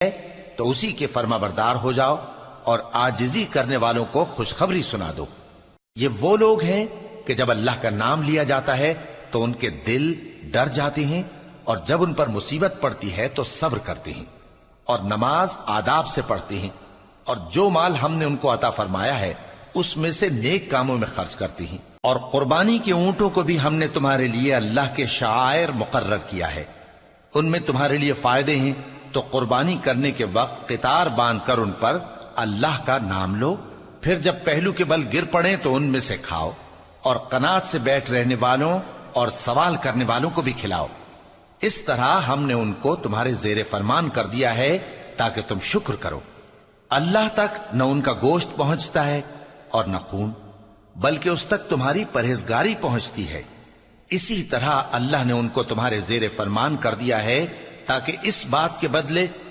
तो उसी के फर्माबरदार हो जाओ और आजिजी करने वालों को खुशखबरी सुना दो। ये वो लोग हैं कि जब अल्लाह का नाम लिया जाता है तो उनके दिल डर जाते हैं और जब उन पर मुसीबत पड़ती है तो सब्र करते हैं और नमाज आदाब से पढ़ते हैं और जो माल हमने उनको अता फरमाया है उसमें से नेक कामों में खर्च करते हैं। और कुर्बानी के ऊंटों को भी हमने तुम्हारे लिए अल्लाह के शायर मुकर्रर किया है, उनमें तुम्हारे लिए फायदे हैं, तो कुर्बानी करने के वक्त कितार बांधकर उन पर अल्लाह का नाम लो, फिर जब पहलू के बल गिर पड़े तो उनमें से खाओ और कनात से बैठ रहने वालों और सवाल करने वालों को भी खिलाओ। इस तरह हमने उनको तुम्हारे जेरे फरमान कर दिया है ताकि तुम शुक्र करो। अल्लाह तक न उनका गोश्त पहुंचता है और न खून, बल्कि उस तक तुम्हारी परहेजगारी पहुंचती है। इसी तरह अल्लाह ने उनको तुम्हारे जेरे फरमान कर दिया है ताकि इस बात के बदले